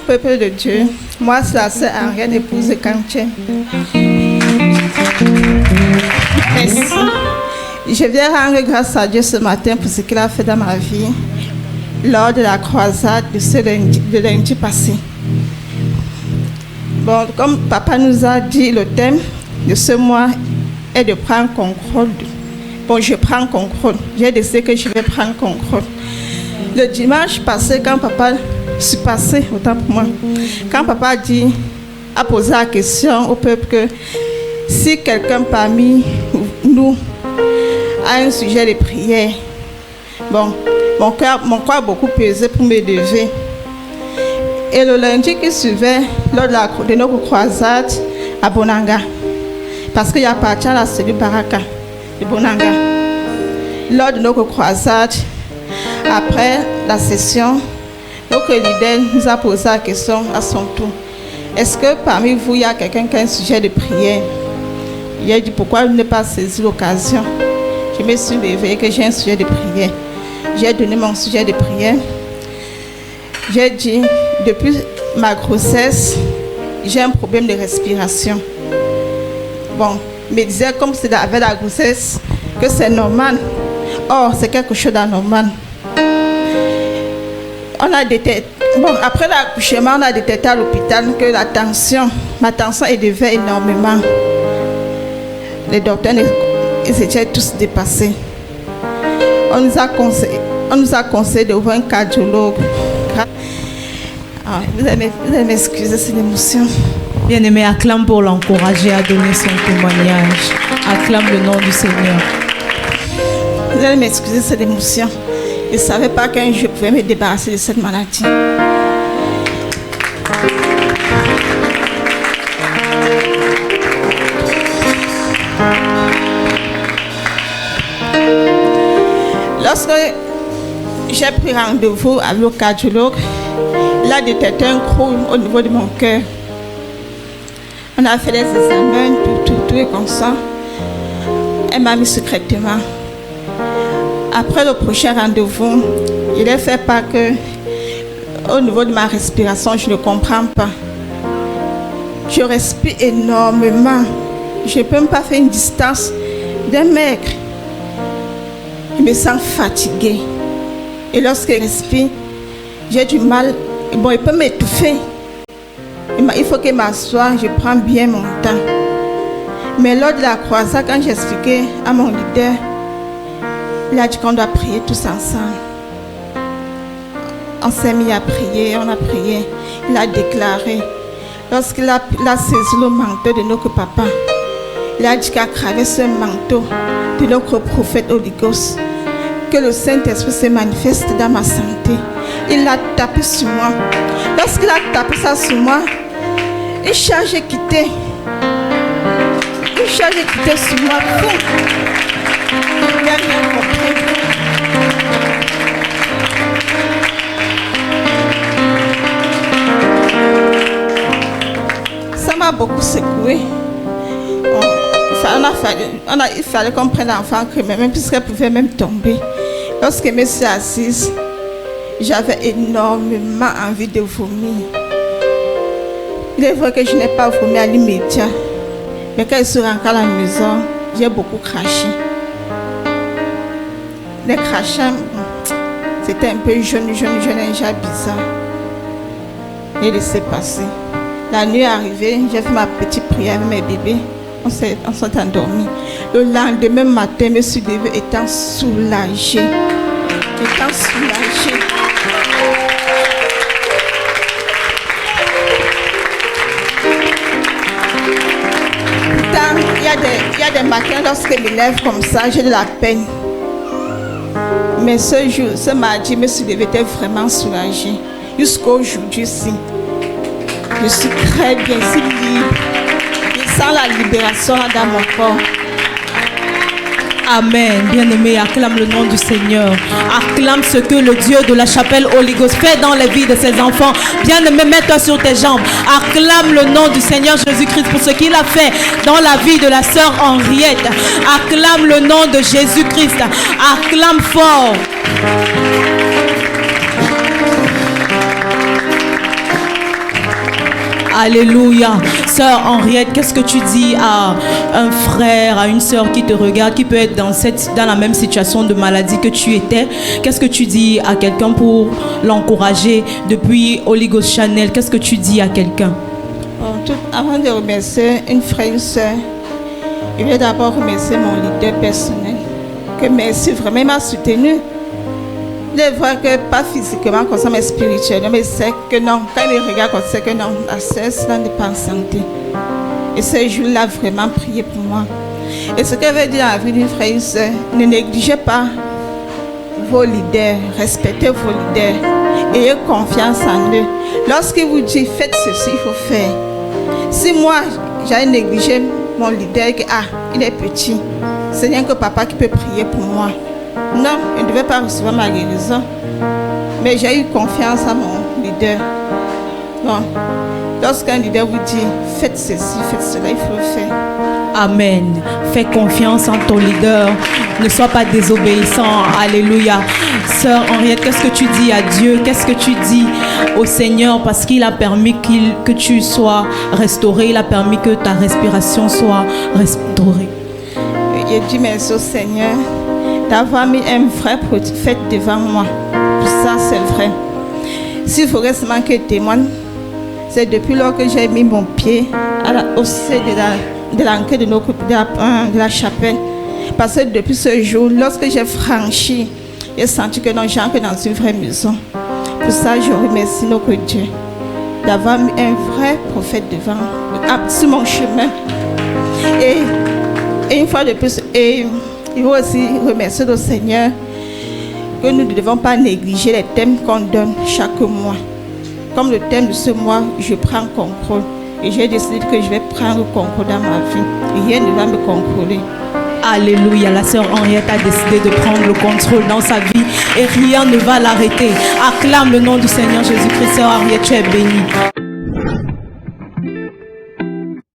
peuple de Dieu, moi c'est la sœur Ariane, épouse de Kanché. Merci. Je viens rendre grâce à Dieu ce matin pour ce qu'il a fait dans ma vie lors de la croisade de lundi passé. Bon, comme papa nous a dit, le thème de ce mois est de prendre contrôle. Bon, je prends contrôle. J'ai décidé que je vais prendre contrôle. Le dimanche passé, quand papa suis passé, autant pour moi, quand papa a posé la question au peuple que si quelqu'un parmi nous a un sujet de prière, bon, mon cœur a beaucoup pesé pour me lever. Et le lundi qui suivait, lors de notre croisade à Bonanga, parce qu'il y a parti à la cellule Baraka de Bonanga, lors de notre croisade, après la session, notre leader nous a posé la question à son tour. Est-ce que parmi vous, il y a quelqu'un qui a un sujet de prière? Il a dit pourquoi ne pas saisir l'occasion. Je me suis levée que j'ai un sujet de prière. J'ai donné mon sujet de prière. J'ai dit, depuis ma grossesse, j'ai un problème de respiration. Bon, il me disait comme c'est avec la grossesse que c'est normal. Or, c'est quelque chose d'anormal. Bon, après l'accouchement, on a détecté à l'hôpital que ma tension élevait énormément. Les docteurs, ils étaient tous dépassés. On nous a conseillé de voir un cardiologue. Vous allez m'excuser, c'est l'émotion. Bien-aimé, acclame pour l'encourager à donner son témoignage. Acclame le nom du Seigneur. Vous allez m'excuser, c'est l'émotion. Je ne savais pas qu'un jour je pouvais me débarrasser de cette maladie. Lorsque j'ai pris rendez-vous avec le cardiologue, il a détecté un creux au niveau de mon cœur. On a fait des examens, tout est comme ça. Elle m'a mis sous traitement. Après le prochain rendez-vous, il a fait part que au niveau de ma respiration, je ne comprends pas. Je respire énormément. Je ne peux même pas faire une distance d'un mètre. Je me sens fatiguée. Et lorsque je respire, j'ai du mal. Bon, il peut m'étouffer. Il faut que je m'assoie, je prends bien mon temps. Mais lors de la croisade, quand j'ai expliqué à mon leader, il a dit qu'on doit prier tous ensemble. On s'est mis à prier, on a prié. Il a déclaré, lorsqu'il a saisi le manteau de notre papa, il a dit qu'à travers ce manteau de notre prophète Oligos, que le Saint-Esprit se manifeste dans ma santé. Il a tapé sur moi. Lorsqu'il a tapé ça sur moi, une charge est quittée. Une charge est quittée sur moi. Il n'a rien compris. Ça m'a beaucoup secoué. Il fallait qu'on prenne l'enfant même puisqu'elle pouvait même tomber. Lorsque je me suis assise, j'avais énormément envie de vomir. Il est vrai que je n'ai pas vomi à l'immédiat, mais quand je suis rentrée à la maison, j'ai beaucoup craché. Les crachats, c'était un peu jaune, un genre bizarre. Et laissé passer. La nuit est arrivée, j'ai fait ma petite prière avec mes bébés. On s'est endormis. Le lendemain matin, je me suis levée étant soulagée. Pourtant, il y a des matins, lorsque je me lève comme ça, j'ai de la peine. Mais ce mardi, je me suis levée vraiment soulagée. Jusqu'aujourd'hui-ci, je suis très bien, je suis libre. Je sens la libération là dans mon corps. Amen. Bien-aimé, acclame le nom du Seigneur. Acclame ce que le Dieu de la chapelle Holy Ghost fait dans les vies de ses enfants. Bien-aimé, mets-toi sur tes jambes. Acclame le nom du Seigneur Jésus-Christ pour ce qu'il a fait dans la vie de la sœur Henriette. Acclame le nom de Jésus-Christ. Acclame fort. Alléluia. Sœur Henriette, qu'est-ce que tu dis à un frère, à une sœur qui te regarde, qui peut être dans la même situation de maladie que tu étais? Qu'est-ce que tu dis à quelqu'un pour l'encourager depuis Holy Ghost Channel? Qu'est-ce que tu dis à quelqu'un? Avant de remercier une frère, une sœur, je vais d'abord remercier mon leader personnel. Que merci, vraiment, il m'a soutenu. Je vois que pas physiquement comme ça, mais spirituellement, mais c'est que non. Quand il me regarde, c'est que non, la cesse n'est pas en santé. Et ce jour-là, vraiment prié pour moi. Et ce que veut dire à la vie d'une frère, c'est ne négligez pas vos leaders, respectez vos leaders, ayez confiance en eux. Lorsqu'il vous dit faites ceci, il faut faire. Si moi, j'avais négligé mon leader, que il est petit, c'est rien que papa qui peut prier pour moi. Non, il ne devait pas recevoir ma guérison. Mais j'ai eu confiance à mon leader. Bon, lorsqu'un leader vous dit faites ceci, faites cela, il faut le faire. Amen. Fais confiance en ton leader. Ne sois pas désobéissant. Alléluia. Sœur Henriette, qu'est-ce que tu dis à Dieu? Qu'est-ce que tu dis au Seigneur? Parce qu'il a permis que tu sois restauré. Il a permis que ta respiration soit restaurée. Je dis merci au Seigneur d'avoir mis un vrai prophète devant moi. Ça, c'est vrai. S'il faudrait seulement que je témoigne, c'est depuis lors que j'ai mis mon pied au sein de l'entrée de la chapelle. Parce que depuis ce jour, lorsque j'ai franchi, j'ai senti que non, j'entre dans une vraie maison. Pour ça, je remercie notre Dieu d'avoir mis un vrai prophète sur mon chemin. Et une fois de plus, il faut aussi remercier le Seigneur que nous ne devons pas négliger les thèmes qu'on donne chaque mois. Comme le thème de ce mois, je prends contrôle. Et j'ai décidé que je vais prendre le contrôle dans ma vie. Rien ne va me contrôler. Alléluia. La sœur Henriette a décidé de prendre le contrôle dans sa vie et rien ne va l'arrêter. Acclame le nom du Seigneur Jésus-Christ. Sœur Henriette, tu es bénie.